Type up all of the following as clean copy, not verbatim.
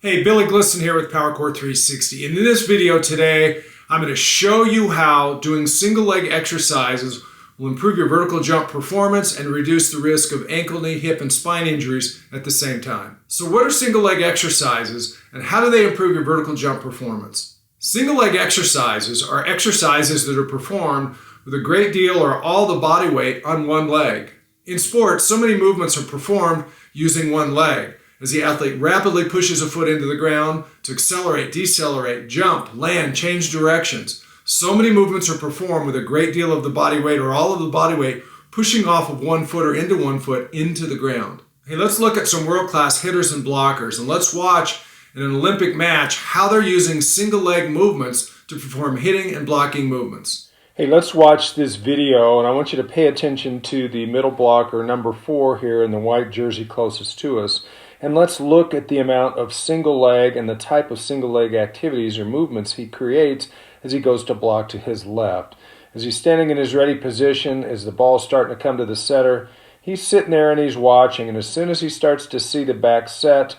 Hey, Billy Glisan here with Powercore 360. And in this video today, I'm going to show you how doing single leg exercises will improve your vertical jump performance and reduce the risk of ankle, knee, hip, and spine injuries at the same time. So what are single leg exercises and how do they improve your vertical jump performance? Single leg exercises are exercises that are performed with a great deal or all the body weight on one leg. In sports, so many movements are performed using one leg, as the athlete rapidly pushes a foot into the ground to accelerate, decelerate, jump, land, change directions. So many movements are performed with a great deal of the body weight or all of the body weight pushing off of one foot or into one foot into the ground. Hey, let's look at some world-class hitters and blockers, and let's watch in an Olympic match how they're using single leg movements to perform hitting and blocking movements. Hey, let's watch this video, and I want you to pay attention to the middle blocker, number 4 here in the white jersey closest to us. And let's look at the amount of single leg and the type of single leg activities or movements he creates as he goes to block to his left. As he's standing in his ready position, as the ball's starting to come to the setter, he's sitting there and he's watching. And as soon as he starts to see the back set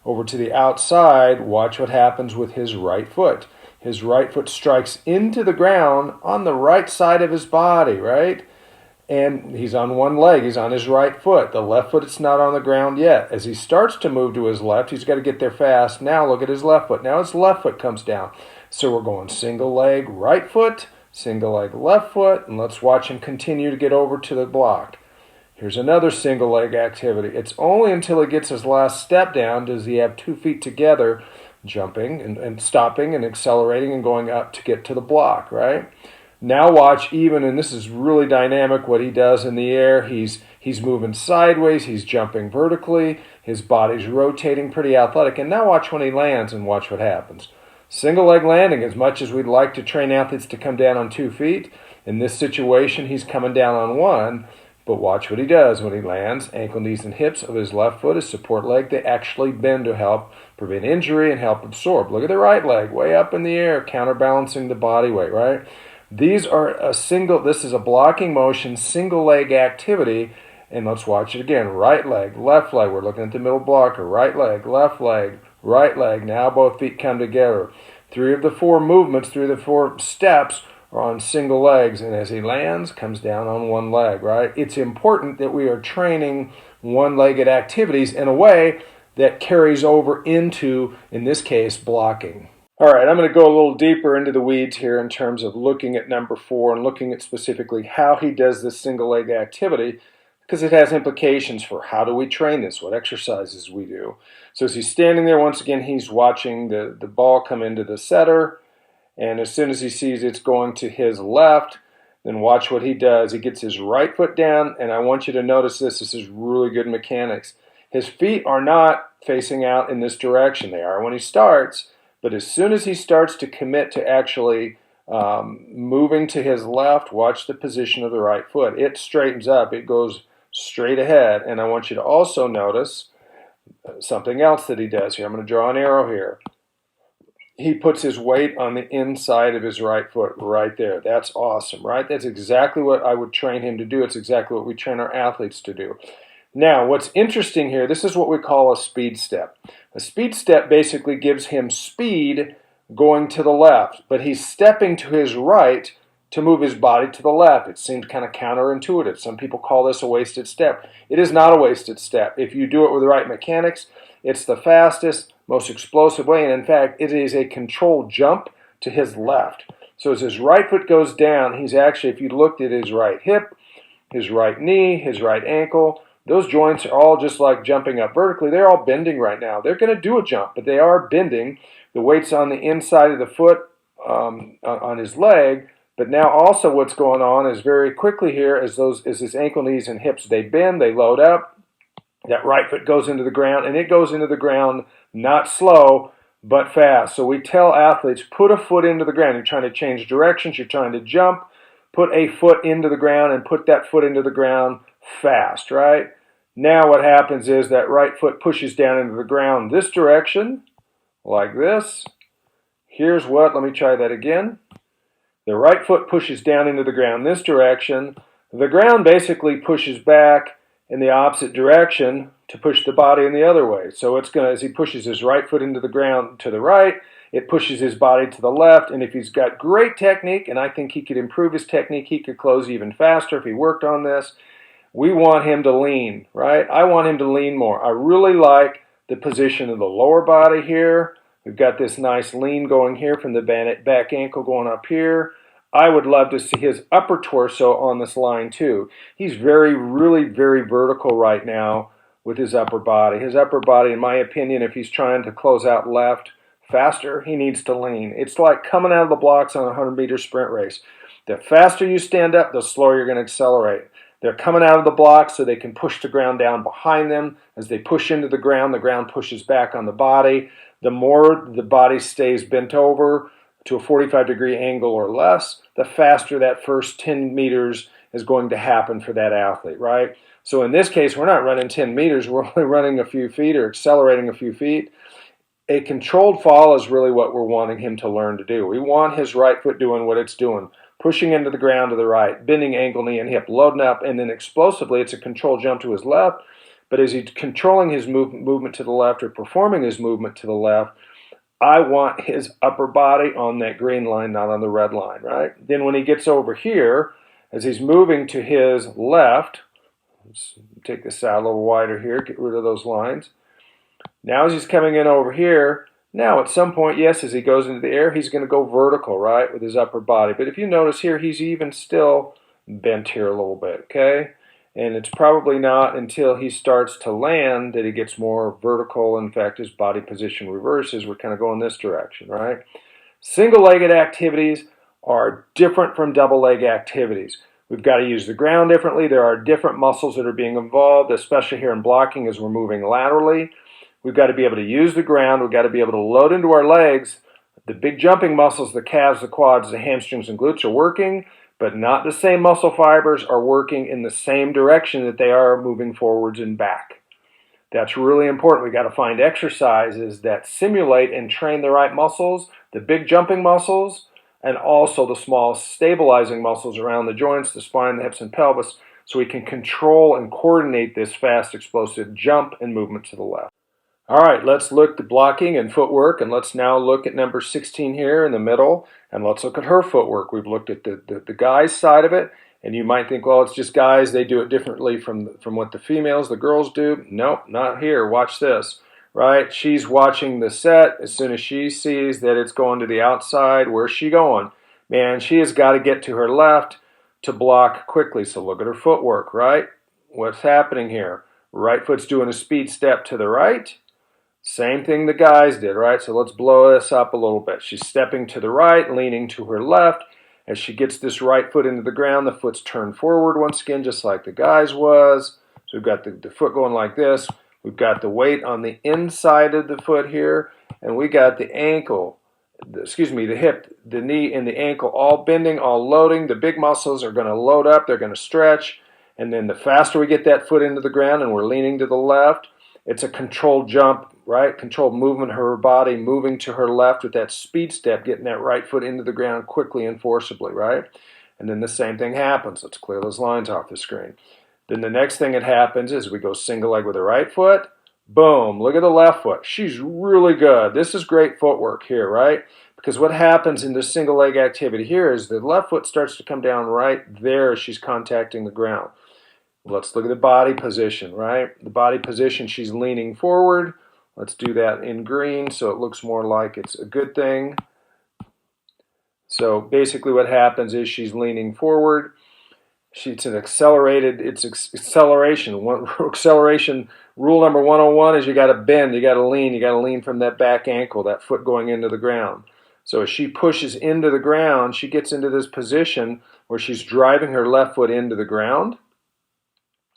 over to the outside, watch what happens with his right foot. His right foot strikes into the ground on the right side of his body, right? And he's on one leg. He's on his right foot. The left foot is not on the ground yet. As he starts to move to his left, he's got to get there fast. Now look at his left foot. Now his left foot comes down. So we're going single leg right foot, single leg left foot, and let's watch him continue to get over to the block. Here's another single leg activity. It's only until he gets his last step down does he have 2 feet together, jumping and stopping and accelerating and going up to get to the block, right? Now watch even, and this is really dynamic, what he does in the air. He's moving sideways, he's jumping vertically, his body's rotating, pretty athletic. And now watch when he lands and watch what happens. Single leg landing, as much as we'd like to train athletes to come down on 2 feet, in this situation he's coming down on 1. But watch what he does when he lands. Ankle, knees, and hips of his left foot, his support leg, they actually bend to help prevent injury and help absorb. Look at the right leg, way up in the air, counterbalancing the body weight, right? These are this is a blocking motion, single leg activity, and let's watch it again. Right leg, left leg, we're looking at the middle blocker, right leg, right leg, now both feet come together. 3 of the 4 movements, 3 of the 4 steps are on single legs, and as he lands, comes down on one leg, right? It's important that we are training one-legged activities in a way that carries over into, in this case, blocking. All right, I'm going to go a little deeper into the weeds here in terms of looking at number 4 and looking at specifically how he does this single leg activity, because it has implications for how do we train this, what exercises we do. So as he's standing there, once again, he's watching the ball come into the setter, and as soon as he sees it's going to his left, then watch what he does. He gets his right foot down, and I want you to notice this. This is really good mechanics. His feet are not facing out in this direction. They are when he starts. But as soon as he starts to commit to actually moving to his left, watch the position of the right foot. It straightens up. It goes straight ahead. And I want you to also notice something else that he does here. I'm going to draw an arrow here. He puts his weight on the inside of his right foot right there. That's awesome, right? That's exactly what I would train him to do. It's exactly what we train our athletes to do. Now, what's interesting here, this is what we call a speed step. A speed step basically gives him speed going to the left, but he's stepping to his right to move his body to the left. It seems kind of counterintuitive. Some people call this a wasted step. It is not a wasted step. If you do it with the right mechanics, it's the fastest, most explosive way, and in fact, it is a controlled jump to his left. So as his right foot goes down, he's actually, if you looked at his right hip, his right knee, his right ankle, those joints are all just like jumping up vertically. They're all bending right now. They're going to do a jump, but they are bending. The weight's on the inside of the foot on his leg. But now also what's going on is very quickly here as his ankle, knees, and hips, they bend, they load up. That right foot goes into the ground, and it goes into the ground not slow, but fast. So we tell athletes, put a foot into the ground. You're trying to change directions. You're trying to jump. Put a foot into the ground and put that foot into the ground fast, right? Now what happens is that right foot pushes down into the ground this direction, like this. Here's what, let me try that again. The right foot pushes down into the ground this direction. The ground basically pushes back in the opposite direction to push the body in the other way. So it's going to, as he pushes his right foot into the ground to the right, it pushes his body to the left. And if he's got great technique, and I think he could improve his technique, he could close even faster if he worked on this. We want him to lean, right? I want him to lean more. I really like the position of the lower body here. We've got this nice lean going here from the back ankle going up here. I would love to see his upper torso on this line too. He's really very vertical right now with his upper body. His upper body, in my opinion, if he's trying to close out left faster, he needs to lean. It's like coming out of the blocks on a 100-meter sprint race. The faster you stand up, the slower you're going to accelerate. They're coming out of the blocks so they can push the ground down behind them. As they push into the ground pushes back on the body. The more the body stays bent over to a 45-degree angle or less, the faster that first 10 meters is going to happen for that athlete, right? So in this case, we're not running 10 meters. We're only running a few feet or accelerating a few feet. A controlled fall is really what we're wanting him to learn to do. We want his right foot doing what it's doing, pushing into the ground to the right, bending ankle, knee, and hip, loading up, and then explosively, it's a controlled jump to his left. But as he's controlling his movement to the left or performing his movement to the left, I want his upper body on that green line, not on the red line, right? Then when he gets over here, as he's moving to his left, let's take this out a little wider here, get rid of those lines. Now as he's coming in over here, now at some point, yes, as he goes into the air, he's going to go vertical, right, with his upper body. But if you notice here, he's even still bent here a little bit, okay? And it's probably not until he starts to land that he gets more vertical. In fact, his body position reverses. We're kind of going this direction, right? Single-legged activities are different from double-leg activities. We've got to use the ground differently. There are different muscles that are being involved, especially here in blocking as we're moving laterally. We've got to be able to use the ground. We've got to be able to load into our legs. The big jumping muscles, the calves, the quads, the hamstrings, and glutes are working, but not the same muscle fibers are working in the same direction that they are moving forwards and back. That's really important. We've got to find exercises that simulate and train the right muscles, the big jumping muscles, and also the small stabilizing muscles around the joints, the spine, the hips, and pelvis, so we can control and coordinate this fast, explosive jump and movement to the left. All right, let's look at blocking and footwork, and let's now look at number 16 here in the middle, and let's look at her footwork. We've looked at the guys' side of it, and you might think, well, it's just guys, they do it differently from what the females, the girls do. Nope, not here. Watch this, right? She's watching the set. As soon as she sees that it's going to the outside, where's she going? Man, she has got to get to her left to block quickly, so look at her footwork, right? What's happening here? Right foot's doing a speed step to the right. Same thing the guys did, right? So let's blow this up a little bit. She's stepping to the right, leaning to her left. As she gets this right foot into the ground, the foot's turned forward once again, just like the guys was. So we've got the foot going like this. We've got the weight on the inside of the foot here, and we got the ankle, the hip, the knee, and the ankle all bending, all loading. The big muscles are going to load up. They're going to stretch. And then the faster we get that foot into the ground and we're leaning to the left, it's a controlled jump, right? Controlled movement of her body, moving to her left with that speed step, getting that right foot into the ground quickly and forcibly, right? And then the same thing happens. Let's clear those lines off the screen. Then the next thing that happens is we go single leg with the right foot. Boom, look at the left foot. She's really good. This is great footwork here, right? Because what happens in this single leg activity here is the left foot starts to come down right there as she's contacting the ground. Let's look at the body position, right? The body position, she's leaning forward. Let's do that in green so it looks more like it's a good thing. So basically what happens is she's leaning forward. It's acceleration. Acceleration rule number 101 is you got to bend, you got to lean from that back ankle, that foot going into the ground. So as she pushes into the ground, she gets into this position where she's driving her left foot into the ground,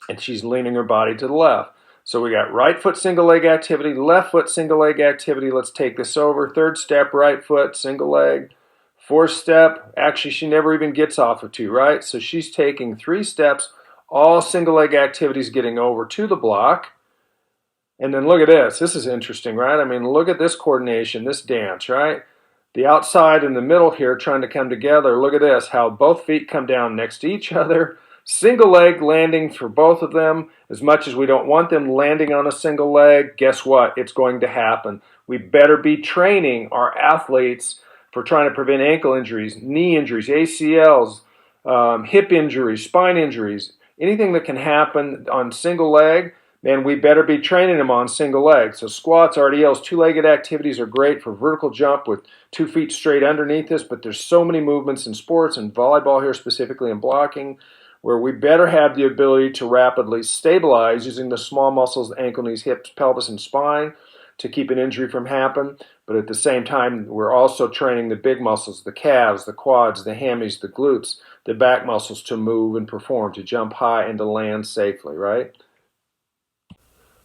and she's leaning her body to the left. So we got right foot single leg activity, left foot single leg activity. Let's take this over. Third step, right foot, single leg. Fourth step, actually she never even gets off of 2, right? So she's taking 3 steps, all single leg activities getting over to the block. And then look at this. This is interesting, right? I mean, look at this coordination, this dance, right? The outside and the middle here trying to come together. Look at this, how both feet come down next to each other. Single leg landing for both of them, as much as we don't want them landing on a single leg, guess what? It's going to happen. We better be training our athletes for trying to prevent ankle injuries, knee injuries, ACLs, hip injuries, spine injuries, anything that can happen on single leg. Man, we better be training them on single leg. So squats, RDLs, two-legged activities are great for vertical jump with 2 feet straight underneath us, but there's so many movements in sports, and volleyball here specifically in blocking, where we better have the ability to rapidly stabilize using the small muscles, the ankle, knees, hips, pelvis, and spine to keep an injury from happening. But at the same time, we're also training the big muscles, the calves, the quads, the hammies, the glutes, the back muscles to move and perform, to jump high and to land safely, right?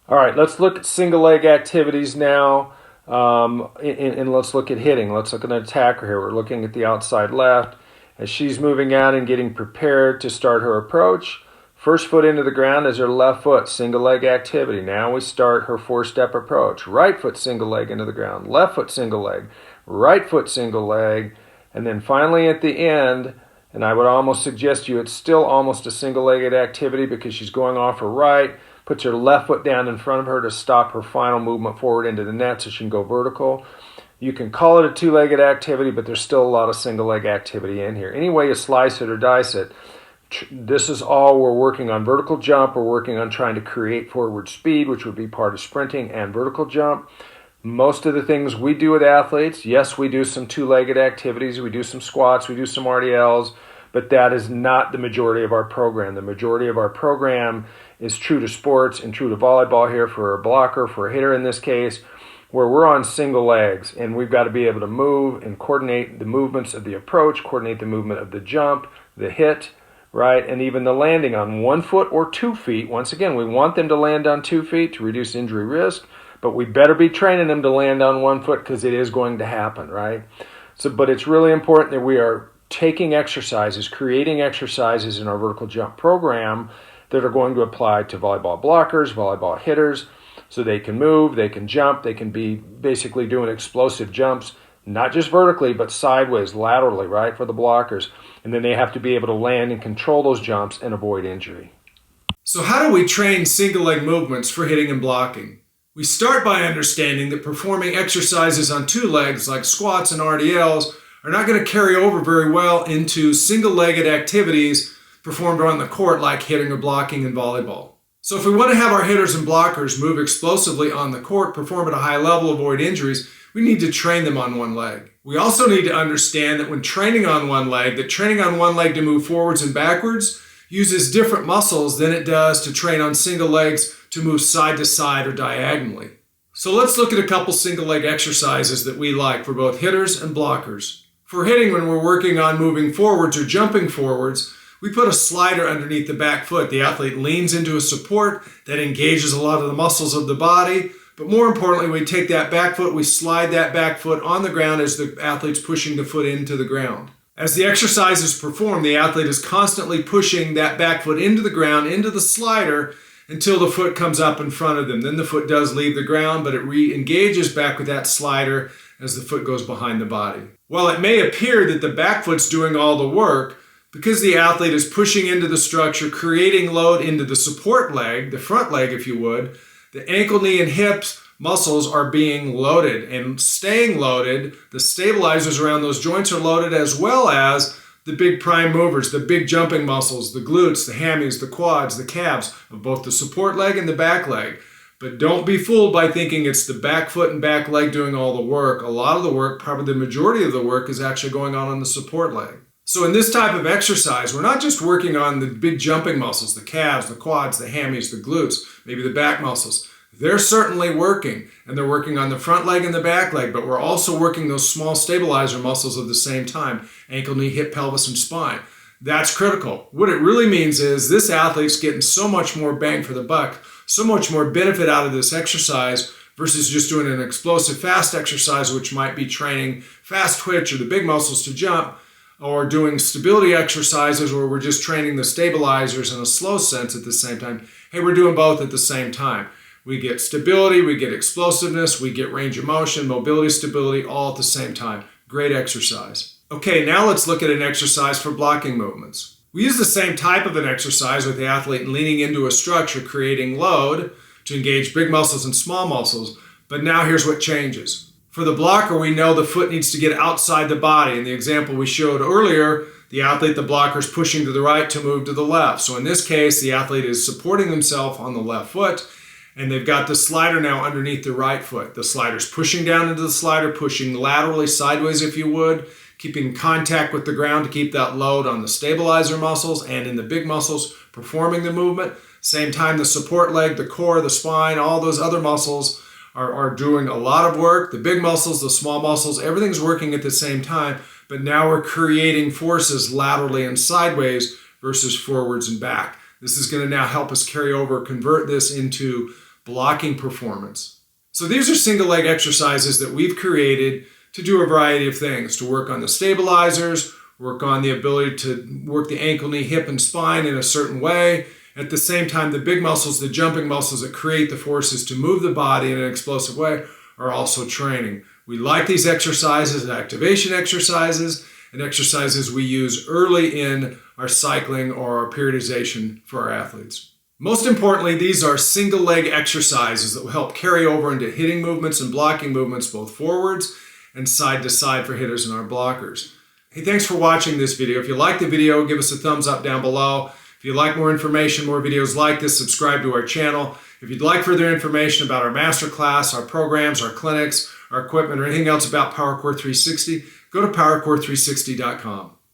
All right, let's look at single leg activities now, and let's look at hitting. Let's look at an attacker here. We're looking at the outside left. As she's moving out and getting prepared to start her approach, first foot into the ground is her left foot, single leg activity. Now we start her 4-step approach. Right foot single leg into the ground, left foot single leg, right foot single leg, and then finally at the end, and I would almost suggest to you it's still almost a single-legged activity because she's going off her right, puts her left foot down in front of her to stop her final movement forward into the net so she can go vertical. You can call it a two-legged activity, but there's still a lot of single-leg activity in here. Any way you slice it or dice it, this is all we're working on. Vertical jump, we're working on trying to create forward speed, which would be part of sprinting and vertical jump. Most of the things we do with athletes, yes, we do some two-legged activities, we do some squats, we do some RDLs, but that is not the majority of our program. The majority of our program is true to sports and true to volleyball here for a blocker, for a hitter in this case, where we're on single legs and we've got to be able to move and coordinate the movements of the approach, coordinate the movement of the jump, the hit, right, and even the landing on 1 foot or 2 feet. Once again, we want them to land on 2 feet to reduce injury risk, but we better be training them to land on 1 foot because it is going to happen, right? So, but it's really important that we are taking exercises, creating exercises in our vertical jump program that are going to apply to volleyball blockers, volleyball hitters, so they can move, they can jump, they can be basically doing explosive jumps, not just vertically, but sideways, laterally, right, for the blockers. And then they have to be able to land and control those jumps and avoid injury. So how do we train single leg movements for hitting and blocking? We start by understanding that performing exercises on 2 legs like squats and RDLs are not going to carry over very well into single-legged activities performed on the court like hitting or blocking in volleyball. So if we want to have our hitters and blockers move explosively on the court, perform at a high level, avoid injuries, we need to train them on 1 leg. We also need to understand that when training on 1 leg, that training on 1 leg to move forwards and backwards uses different muscles than it does to train on single legs to move side to side or diagonally. So let's look at a couple single leg exercises that we like for both hitters and blockers. For hitting, when we're working on moving forwards or jumping forwards, we put a slider underneath the back foot. The athlete leans into a support that engages a lot of the muscles of the body. But more importantly, we take that back foot, we slide that back foot on the ground as the athlete's pushing the foot into the ground. As the exercise is performed, the athlete is constantly pushing that back foot into the ground, into the slider, until the foot comes up in front of them. Then the foot does leave the ground, but it re-engages back with that slider as the foot goes behind the body. While it may appear that the back foot's doing all the work, because the athlete is pushing into the structure, creating load into the support leg, the front leg if you would, the ankle, knee, and hips muscles are being loaded and staying loaded. The stabilizers around those joints are loaded, as well as the big prime movers, the big jumping muscles, the glutes, the hammies, the quads, the calves of both the support leg and the back leg. But don't be fooled by thinking it's the back foot and back leg doing all the work. A lot of the work, probably the majority of the work, is actually going on the support leg. So in this type of exercise, we're not just working on the big jumping muscles, the calves, the quads, the hammies, the glutes, maybe the back muscles. They're certainly working, and they're working on the front leg and the back leg, but we're also working those small stabilizer muscles at the same time, ankle, knee, hip, pelvis, and spine. That's critical. What it really means is this athlete's getting so much more bang for the buck, so much more benefit out of this exercise versus just doing an explosive fast exercise, which might be training fast twitch or the big muscles to jump, or doing stability exercises where we're just training the stabilizers in a slow sense at the same time. Hey, we're doing both at the same time. We get stability, we get explosiveness, we get range of motion, mobility, stability, all at the same time. Great exercise. Okay, now let's look at an exercise for blocking movements. We use the same type of an exercise with the athlete leaning into a structure, creating load to engage big muscles and small muscles. But now here's what changes. For the blocker, we know the foot needs to get outside the body. In the example we showed earlier, the athlete, the blocker, is pushing to the right to move to the left. So in this case, the athlete is supporting themselves on the left foot, and they've got the slider now underneath the right foot. The slider's pushing down into the slider, pushing laterally sideways if you would, keeping contact with the ground to keep that load on the stabilizer muscles and in the big muscles performing the movement. Same time, the support leg, the core, the spine, all those other muscles are doing a lot of work. The big muscles, the small muscles, everything's working at the same time, but now we're creating forces laterally and sideways versus forwards and back. This is going to now help us carry over, convert this into blocking performance. So these are single leg exercises that we've created to do a variety of things, to work on the stabilizers, work on the ability to work the ankle, knee, hip, and spine in a certain way. At the same time, the big muscles, the jumping muscles that create the forces to move the body in an explosive way are also training. We like these exercises as activation exercises and exercises we use early in our cycling or our periodization for our athletes. Most importantly, these are single leg exercises that will help carry over into hitting movements and blocking movements, both forwards and side to side for hitters and our blockers. Hey, thanks for watching this video. If you like the video, give us a thumbs up down below. If you'd like more information, more videos like this, subscribe to our channel. If you'd like further information about our masterclass, our programs, our clinics, our equipment, or anything else about Powercore 360, go to powercore360.com.